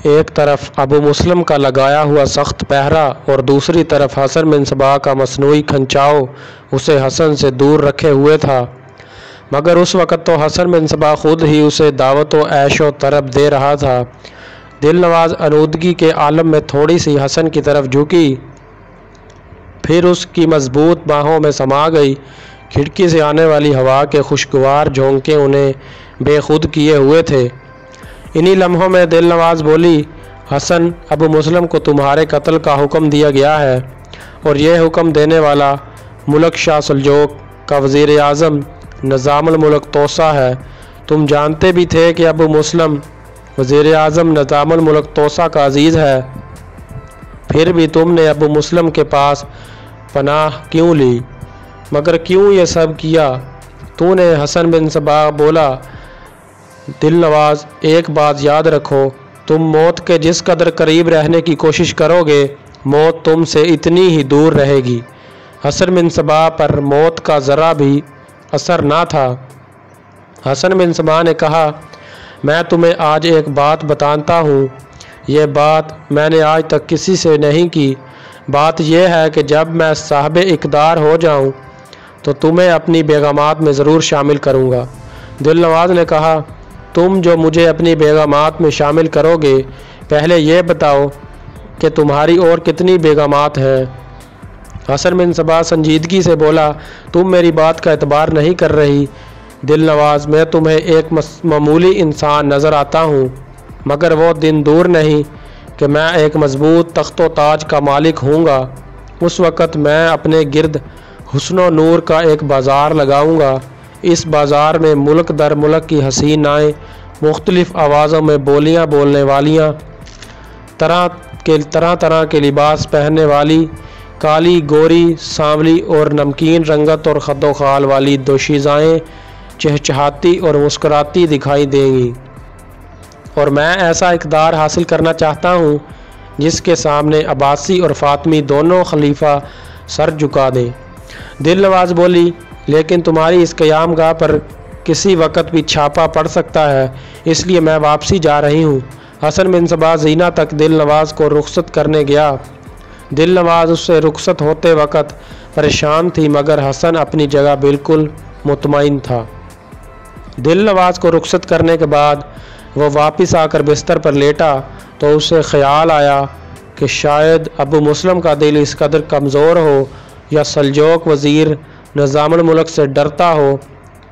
ایک طرف ابو مسلم کا لگایا ہوا سخت پہرا اور دوسری طرف حسن بن صباح کا مصنوعی کھنچاؤ اسے حسن سے دور رکھے ہوئے تھا، مگر اس وقت تو حسن بن صباح خود ہی اسے دعوت و عیش و طرب دے رہا تھا۔ دل نواز آلودگی کے عالم میں تھوڑی سی حسن کی طرف جھکی، پھر اس کی مضبوط باہوں میں سما گئی۔ کھڑکی سے آنے والی ہوا کے خوشگوار جھونکے انہیں بے خود کیے ہوئے تھے۔ انہی لمحوں میں دل نواز بولی، حسن، ابو مسلم کو تمہارے قتل کا حکم دیا گیا ہے، اور یہ حکم دینے والا ملک شاہ سلجوق کا وزیر اعظم نظام الملک توسا ہے۔ تم جانتے بھی تھے کہ ابو مسلم وزیر اعظم نظام الملک توسا کا عزیز ہے، پھر بھی تم نے ابو مسلم کے پاس پناہ کیوں لی؟ مگر کیوں یہ سب کیا؟ تو نے حسن بن صباح بولا۔ دل نواز، ایک بات یاد رکھو، تم موت کے جس قدر قریب رہنے کی کوشش کرو گے، موت تم سے اتنی ہی دور رہے گی۔ حسن بن صباح پر موت کا ذرا بھی اثر نہ تھا۔ حسن بن صباح نے کہا، میں تمہیں آج ایک بات بتاتا ہوں، یہ بات میں نے آج تک کسی سے نہیں کی۔ بات یہ ہے کہ جب میں صاحب اقتدار ہو جاؤں تو تمہیں اپنی بیگمات میں ضرور شامل کروں گا۔ دل نواز نے کہا، تم جو مجھے اپنی بیگمات میں شامل کرو گے، پہلے یہ بتاؤ کہ تمہاری اور کتنی بیگمات ہیں؟ حسن بن صباح سنجیدگی سے بولا، تم میری بات کا اعتبار نہیں کر رہی۔ دل نواز، میں تمہیں ایک معمولی انسان نظر آتا ہوں، مگر وہ دن دور نہیں کہ میں ایک مضبوط تخت و تاج کا مالک ہوں گا۔ اس وقت میں اپنے گرد حسن و نور کا ایک بازار لگاؤں گا۔ اس بازار میں ملک در ملک کی حسینائیں، مختلف آوازوں میں بولیاں بولنے والیاں، طرح طرح کے لباس پہننے والی، کالی، گوری، سانولی اور نمکین رنگت اور خد و خال والی دوشیزائیں چہچہاتی اور مسکراتی دکھائی دیں گی، اور میں ایسا اقتدار حاصل کرنا چاہتا ہوں جس کے سامنے عباسی اور فاطمی دونوں خلیفہ سر جھکا دیں۔ دل نواز بولی، لیکن تمہاری اس قیام گاہ پر کسی وقت بھی چھاپا پڑ سکتا ہے، اس لیے میں واپسی جا رہی ہوں۔ حسن بن صباح زینہ تک دل نواز کو رخصت کرنے گیا۔ دل نواز اس سے رخصت ہوتے وقت پریشان تھی، مگر حسن اپنی جگہ بالکل مطمئن تھا۔ دل نواز کو رخصت کرنے کے بعد وہ واپس آ کر بستر پر لیٹا تو اسے خیال آیا کہ شاید ابو مسلم کا دل اس قدر کمزور ہو یا سلجوق وزیر نظام الملک سے ڈرتا ہو۔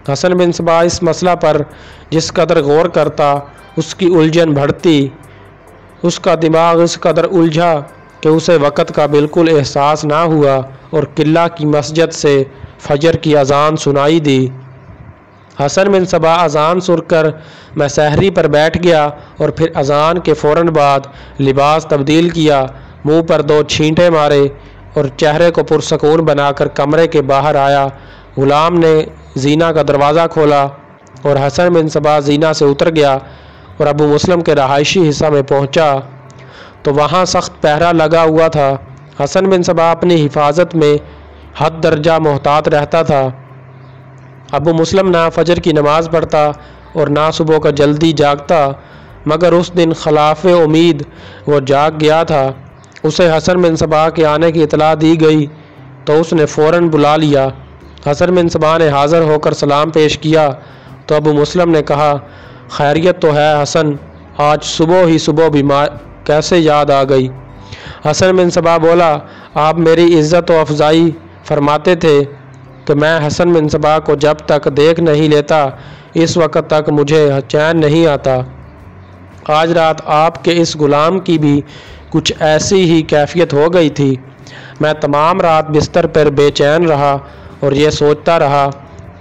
حسن بن صباح اس مسئلہ پر جس قدر غور کرتا، اس کی الجھن بڑھتی، اس کا دماغ اس قدر الجھا کہ اسے وقت کا بالکل احساس نہ ہوا، اور قلعہ کی مسجد سے فجر کی اذان سنائی دی۔ حسن بن صباح اذان سن کر میں سحری پر بیٹھ گیا، اور پھر اذان کے فوراً بعد لباس تبدیل کیا، منہ پر 2 چھینٹے مارے اور چہرے کو پرسکون بنا کر کمرے کے باہر آیا۔ غلام نے زینہ کا دروازہ کھولا اور حسن بن صباح زینہ سے اتر گیا اور ابو مسلم کے رہائشی حصہ میں پہنچا تو وہاں سخت پہرا لگا ہوا تھا۔ حسن بن صباح اپنی حفاظت میں حد درجہ محتاط رہتا تھا۔ ابو مسلم نہ فجر کی نماز پڑھتا اور نہ صبح کا جلدی جاگتا، مگر اس دن خلاف امید وہ جاگ گیا تھا۔ اسے حسن بن صباح کے آنے کی اطلاع دی گئی تو اس نے فوراً بلا لیا۔ حسن بن صباح نے حاضر ہو کر سلام پیش کیا تو ابو مسلم نے کہا، خیریت تو ہے حسن، آج صبح بیمار کیسے یاد آ گئی؟ حسن بن صباح بولا، آپ میری عزت و افزائی فرماتے تھے کہ میں حسن بن صباح کو جب تک دیکھ نہیں لیتا اس وقت تک مجھے چین نہیں آتا۔ آج رات آپ کے اس غلام کی بھی کچھ ایسی ہی کیفیت ہو گئی تھی۔ میں تمام رات بستر پر بے چین رہا اور یہ سوچتا رہا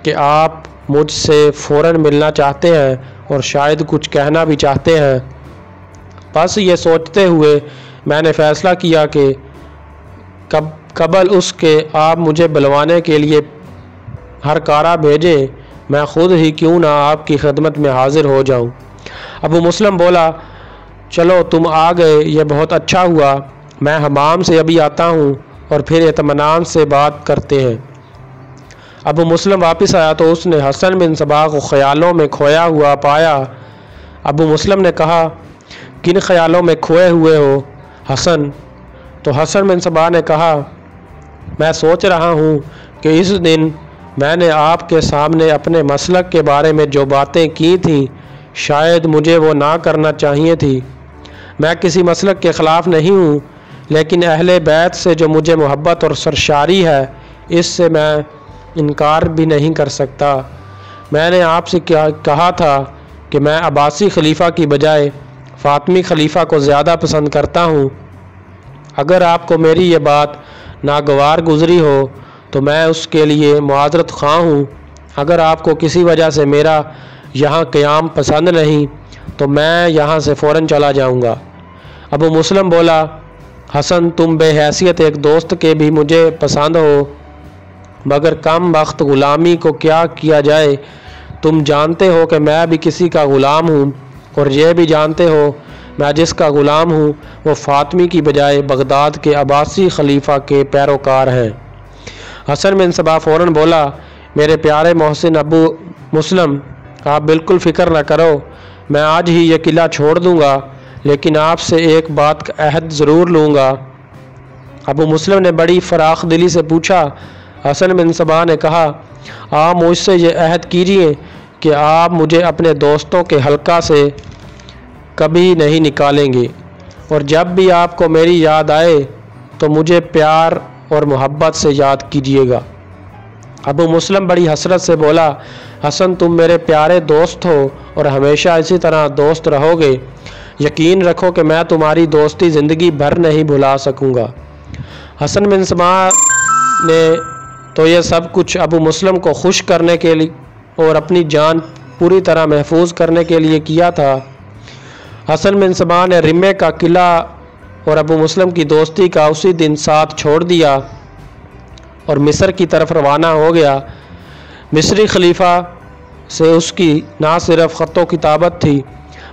کہ آپ مجھ سے فوراً ملنا چاہتے ہیں اور شاید کچھ کہنا بھی چاہتے ہیں۔ بس یہ سوچتے ہوئے میں نے فیصلہ کیا کہ قبل اس کے آپ مجھے بلوانے کے لیے ہر کارہ بھیجیں، میں خود ہی کیوں نہ آپ کی خدمت میں حاضر ہو جاؤں۔ ابو مسلم بولا، چلو تم آ گئے، یہ بہت اچھا ہوا، میں حمام سے ابھی آتا ہوں اور پھر اطمینان سے بات کرتے ہیں۔ ابو مسلم واپس آیا تو اس نے حسن بن صباح کو خیالوں میں کھویا ہوا پایا۔ ابو مسلم نے کہا، کن خیالوں میں کھوئے ہوئے ہو حسن؟ تو حسن بن صبا نے کہا میں سوچ رہا ہوں کہ اس دن میں نے آپ کے سامنے اپنے مسلک کے بارے میں جو باتیں کی تھیں شاید مجھے وہ نہ کرنا چاہیے تھی۔ میں کسی مسلک کے خلاف نہیں ہوں، لیکن اہل بیت سے جو مجھے محبت اور سرشاری ہے اس سے میں انکار بھی نہیں کر سکتا۔ میں نے آپ سے کہا تھا کہ میں عباسی خلیفہ کی بجائے فاطمی خلیفہ کو زیادہ پسند کرتا ہوں۔ اگر آپ کو میری یہ بات ناگوار گزری ہو تو میں اس کے لیے معذرت خواہ ہوں۔ اگر آپ کو کسی وجہ سے میرا یہاں قیام پسند نہیں تو میں یہاں سے فوراً چلا جاؤں گا۔ ابو مسلم بولا حسن تم بے حیثیت ایک دوست کے بھی مجھے پسند ہو، مگر کم وقت غلامی کو کیا کیا جائے؟ تم جانتے ہو کہ میں بھی کسی کا غلام ہوں، اور یہ بھی جانتے ہو میں جس کا غلام ہوں وہ فاطمی کی بجائے بغداد کے عباسی خلیفہ کے پیروکار ہیں۔ حسن بن صبا فوراً بولا میرے پیارے محسن ابو مسلم، آپ بالکل فکر نہ کرو، میں آج ہی یہ قلعہ چھوڑ دوں گا، لیکن آپ سے ایک بات کا عہد ضرور لوں گا۔ ابو مسلم نے بڑی فراخ دلی سے پوچھا۔ حسن بن صبا نے کہا آپ مجھ سے یہ عہد کیجئے کہ آپ مجھے اپنے دوستوں کے حلقہ سے کبھی نہیں نکالیں گے، اور جب بھی آپ کو میری یاد آئے تو مجھے پیار اور محبت سے یاد کیجیے گا۔ ابو مسلم بڑی حسرت سے بولا حسن تم میرے پیارے دوست ہو اور ہمیشہ اسی طرح دوست رہو گے، یقین رکھو کہ میں تمہاری دوستی زندگی بھر نہیں بھلا سکوں گا۔ حسن بن صبا نے تو یہ سب کچھ ابو مسلم کو خوش کرنے کے لیے اور اپنی جان پوری طرح محفوظ کرنے کے لیے کیا تھا۔ حسن بن صبا نے رمے کا قلعہ اور ابو مسلم کی دوستی کا اسی دن ساتھ چھوڑ دیا اور مصر کی طرف روانہ ہو گیا۔ مصری خلیفہ سے اس کی نہ صرف خط و کتابت تھی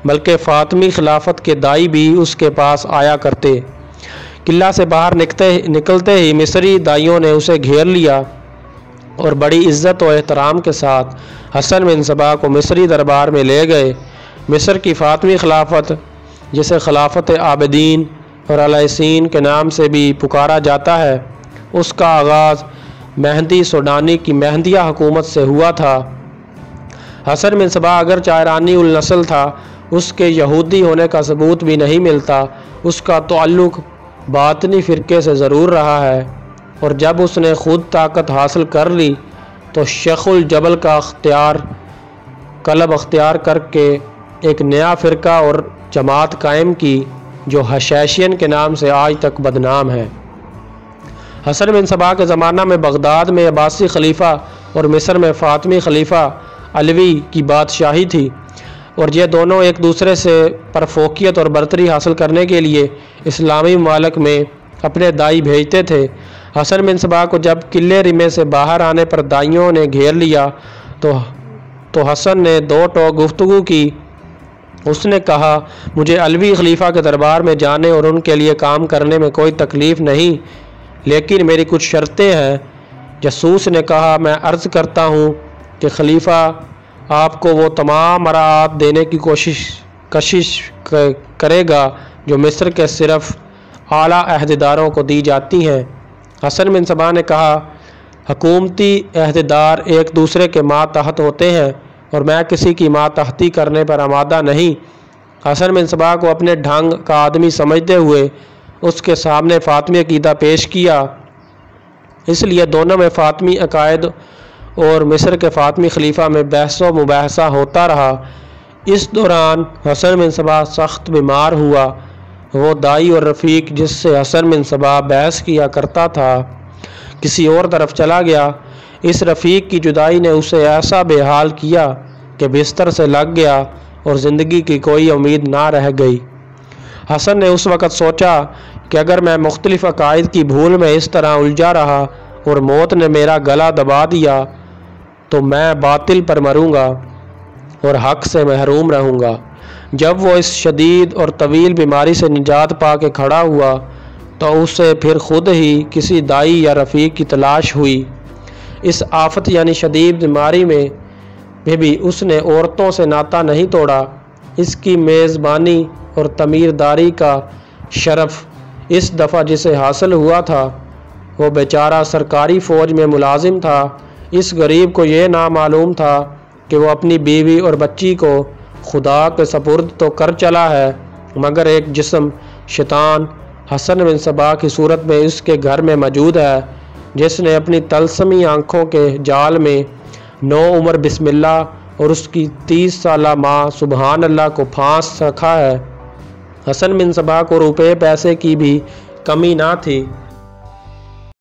بلکہ فاطمی خلافت کے دائی بھی اس کے پاس آیا کرتے۔ قلعہ سے باہر نکلتے ہی مصری دائیوں نے اسے گھیر لیا اور بڑی عزت و احترام کے ساتھ حسن بن صبا کو مصری دربار میں لے گئے۔ مصر کی فاطمی خلافت جسے خلافت عابدین اور الایسین کے نام سے بھی پکارا جاتا ہے، اس کا آغاز مہدی سوڈانی کی مہدیہ حکومت سے ہوا تھا۔ حسن بن صبا اگرچہ ایرانی النسل تھا، اس کے یہودی ہونے کا ثبوت بھی نہیں ملتا، اس کا تعلق باطنی فرقے سے ضرور رہا ہے، اور جب اس نے خود طاقت حاصل کر لی تو شیخ الجبل کا قلب اختیار کر کے ایک نیا فرقہ اور جماعت قائم کی جو حشیشین کے نام سے آج تک بدنام ہے۔ حسن بن صبا کے زمانہ میں بغداد میں عباسی خلیفہ اور مصر میں فاطمی خلیفہ علوی کی بادشاہی تھی، اور یہ دونوں ایک دوسرے سے پرفوقیت اور برتری حاصل کرنے کے لیے اسلامی ممالک میں اپنے دائی بھیجتے تھے۔ حسن بن صبا کو جب قلعے رمے سے باہر آنے پر دائیوں نے گھیر لیا تو حسن نے دو ٹوک گفتگو کی۔ اس نے کہا مجھے علوی خلیفہ کے دربار میں جانے اور ان کے لیے کام کرنے میں کوئی تکلیف نہیں، لیکن میری کچھ شرطیں ہیں۔ جاسوس نے کہا میں عرض کرتا ہوں کہ خلیفہ آپ کو وہ تمام مراعات دینے کی کوشش کرے گا جو مصر کے صرف اعلیٰ عہدیداروں کو دی جاتی ہیں۔ حسن بن صبا نے کہا حکومتی عہدیدار ایک دوسرے کے ماتحت ہوتے ہیں اور میں کسی کی ماتحتی کرنے پر آمادہ نہیں۔ حسن بن صبا کو اپنے ڈھنگ کا آدمی سمجھتے ہوئے اس کے سامنے فاطمی عقیدہ پیش کیا، اس لیے دونوں میں فاطمی عقائد اور مصر کے فاطمی خلیفہ میں بحث و مباحثہ ہوتا رہا۔ اس دوران حسن بن صبا سخت بیمار ہوا۔ وہ دائی اور رفیق جس سے حسن بن صبا بحث کیا کرتا تھا کسی اور طرف چلا گیا۔ اس رفیق کی جدائی نے اسے ایسا بے حال کیا کہ بستر سے لگ گیا اور زندگی کی کوئی امید نہ رہ گئی۔ حسن نے اس وقت سوچا کہ اگر میں مختلف عقائد کی بھول میں اس طرح الجھا رہا اور موت نے میرا گلا دبا دیا تو میں باطل پر مروں گا اور حق سے محروم رہوں گا۔ جب وہ اس شدید اور طویل بیماری سے نجات پا کے کھڑا ہوا تو اسے پھر خود ہی کسی دائی یا رفیق کی تلاش ہوئی۔ اس آفت یعنی شدید بیماری میں بھی اس نے عورتوں سے ناطہ نہیں توڑا۔ اس کی میزبانی اور تعمیرداری کا شرف اس دفعہ جسے حاصل ہوا تھا وہ بیچارہ سرکاری فوج میں ملازم تھا۔ اس غریب کو یہ نامعلوم تھا کہ وہ اپنی بیوی اور بچی کو خدا کے سپرد تو کر چلا ہے، مگر ایک جسم شیطان حسن بن صبا کی صورت میں اس کے گھر میں موجود ہے، جس نے اپنی طلسمی آنکھوں کے جال میں 9 عمر بسم اللہ اور اس کی 30 سالہ ماں سبحان اللہ کو پھانس رکھا ہے۔ حسن بن صبا کو روپے پیسے کی بھی کمی نہ تھی۔